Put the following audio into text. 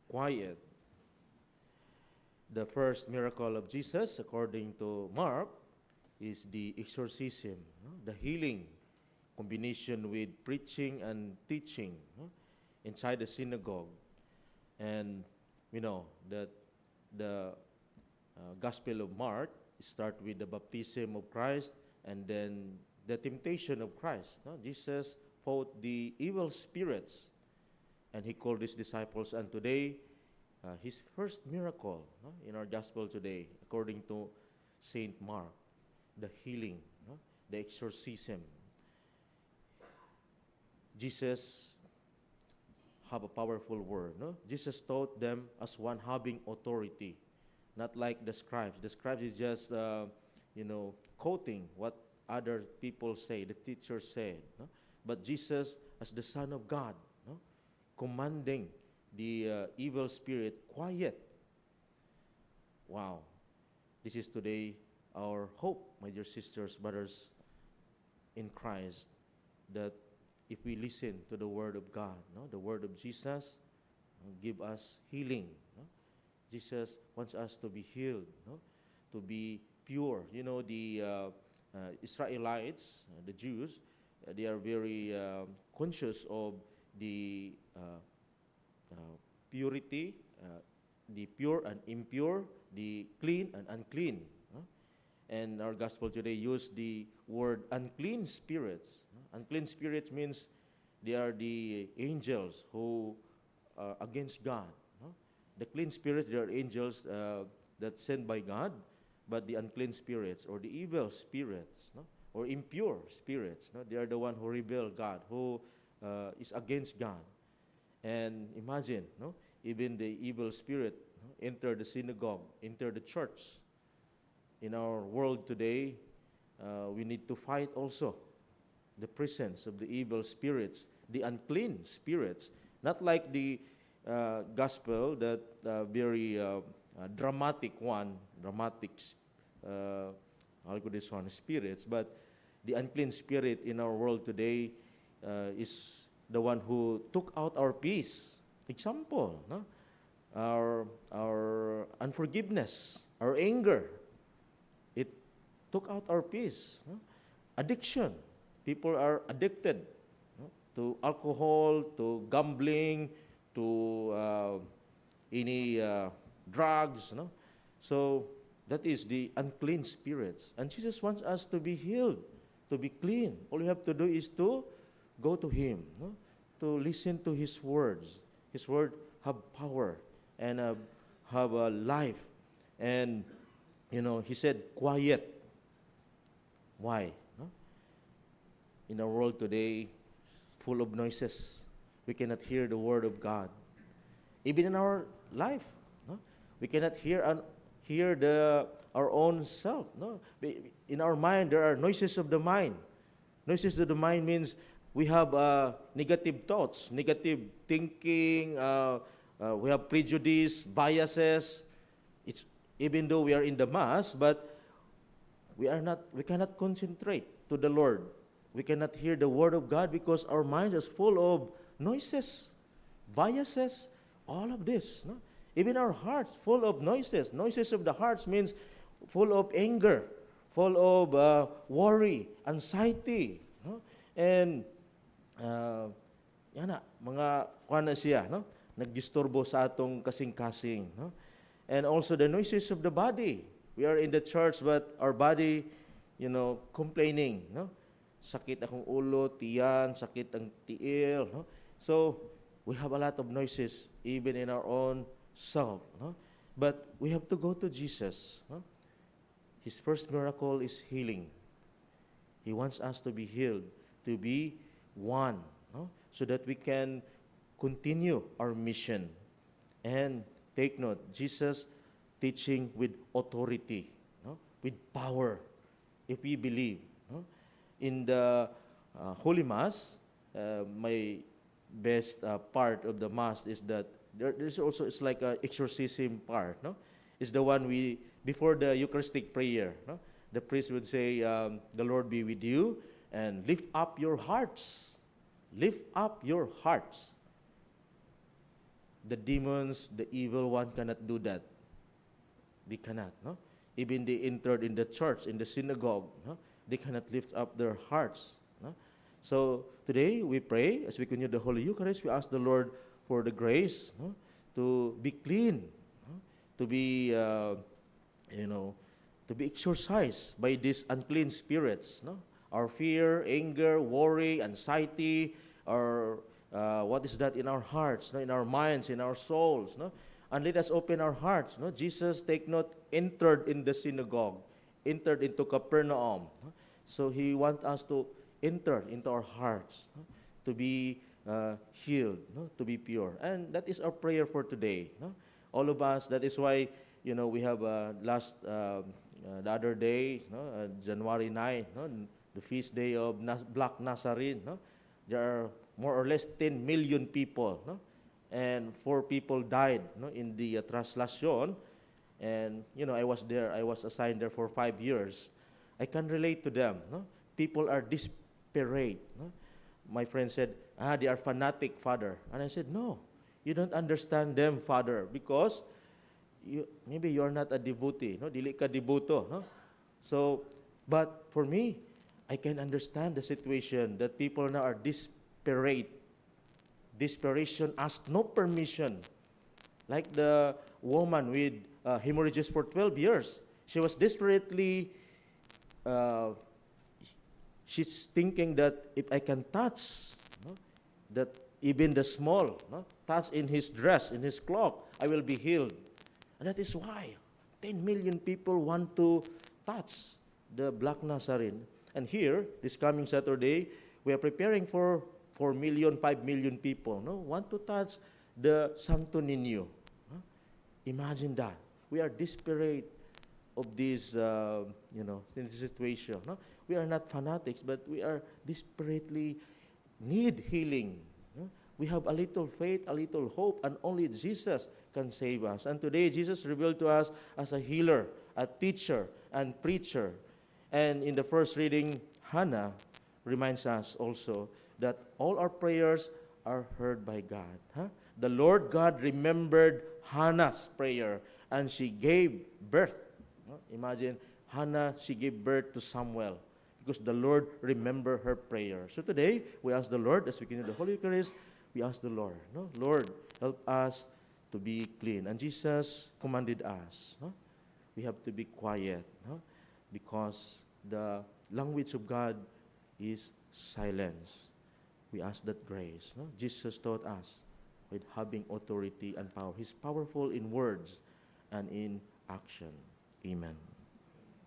quiet. The first miracle of Jesus, according to Mark, is the exorcism, no? The healing, combination with preaching and teaching, no? Inside the synagogue. And we know that the Gospel of Mark start with the baptism of Christ and then the temptation of Christ. No? Jesus fought the evil spirits and he called his disciples. And today, his first miracle, no? In our Gospel today, according to Saint Mark, the healing, no? The exorcism. Jesus have a powerful word. No? Jesus taught them as one having authority, not like the scribes. The scribes is just, quoting what other people say, the teacher said. No? But Jesus, as the Son of God, no? Commanding the evil spirit, quiet. Wow. This is today our hope, my dear sisters, brothers in Christ, that if we listen to the Word of God, no? The Word of Jesus, give us healing. No? Jesus wants us to be healed, no? To be pure. You know, the Israelites, the Jews, they are very conscious of the purity, the pure and impure, the clean and unclean. No? And our gospel today use the word unclean spirits. Unclean spirits means they are the angels who are against God. No? The clean spirits, they are angels that sent by God, but the unclean spirits or the evil spirits, no? Or impure spirits, no? They are the one who rebel God, who is against God. And imagine, no? Even the evil spirit, no? Enter the synagogue, enter the church. In our world today, we need to fight also the presence of the evil spirits, the unclean spirits. Not like the gospel, that very dramatic spirits, but the unclean spirit in our world today is the one who took out our peace. Example, no? Our unforgiveness, our anger, it took out our peace. No? Addiction. People are addicted, no? To alcohol, to gambling, to any drugs. No? So that is the unclean spirits. And Jesus wants us to be healed, to be clean. All you have to do is to go to Him, no? To listen to His words. His word have power and have a life. And, He said, quiet. Why? No? In our world today, full of noises, we cannot hear the word of God. Even in our life, no? We cannot hear our own self. No? In our mind, there are noises of the mind. Noises of the mind means we have negative thoughts, negative thinking. We have prejudice, biases. It's even though we are in the mass, but we cannot concentrate to the Lord. We cannot hear the word of God because our mind is full of noises, biases, all of this. No? Even our hearts full of noises. Noises of the hearts means full of anger, full of worry, anxiety. No? And yan na, mga kuha na siya, no? Nagdisturbo sa atong kasing-kasing. No? And also the noises of the body. We are in the church, but our body, complaining. No? Sakit akong ulo, tiyan, sakit ang tiil. No? So, we have a lot of noises, even in our own self. No? But we have to go to Jesus. No? His first miracle is healing. He wants us to be healed, to be one, no? So that we can continue our mission. And take note, Jesus teaching with authority, no? With power, if we believe. No? In the Holy Mass, my best part of the Mass is that there's also, it's like an exorcism part. No? It's the one before the Eucharistic prayer, no? The priest would say, the Lord be with you, and lift up your hearts. Lift up your hearts. The demons, the evil one cannot do that. They cannot, no? Even they entered in the church, in the synagogue, no? They cannot lift up their hearts, no? So today we pray as we continue the Holy Eucharist. We ask the Lord for the grace, no? To be clean, no? To be, to be exorcised by these unclean spirits, no? Our fear, anger, worry, anxiety, or what is that in our hearts, no? In our minds, in our souls, no? And let us open our hearts, no? Jesus, take note, entered in the synagogue, entered into Capernaum, no? So he wants us to enter into our hearts, no? To be healed, no? To be pure. And that is our prayer for today, no? All of us, that is why, we have the other day, no? January 9, no? The feast day of Black Nazarene, no? There are more or less 10 million people, no? And 4 people died, no? In the translation. And, I was there. I was assigned there for 5 years. I can relate to them, no? People are desperate, no? My friend said, they are fanatic, Father. And I said, no, you don't understand them, Father, because maybe you're not a devotee, no? Dili ka devoto, no? So, but for me, I can understand the situation that people now are desperate. Desperation asked no permission. Like the woman with hemorrhages for 12 years. She was desperately, she's thinking that if I can touch, no, that even the small, no, touch in his dress, in his cloak, I will be healed. And that is why 10 million people want to touch the Black Nazarene. And here, this coming Saturday, we are preparing for 4 million, 5 million people, no, want to touch the Santo Niño. No? Imagine that. We are desperate of this, in this situation. No? We are not fanatics, but we are desperately need healing. No? We have a little faith, a little hope, and only Jesus can save us. And today, Jesus revealed to us as a healer, a teacher, and preacher. And in the first reading, Hannah reminds us also that all our prayers are heard by God. Huh? The Lord God remembered Hannah's prayer, and she gave birth. Imagine, Hannah, she gave birth to Samuel because the Lord remembered her prayer. So today, we ask the Lord, as we continue the Holy Eucharist, we ask the Lord, no? Lord, help us to be clean. And Jesus commanded us, no? We have to be quiet, no? Because the language of God is silence. We ask that grace. No? Jesus taught us with having authority and power. He's powerful in words and in action. Amen.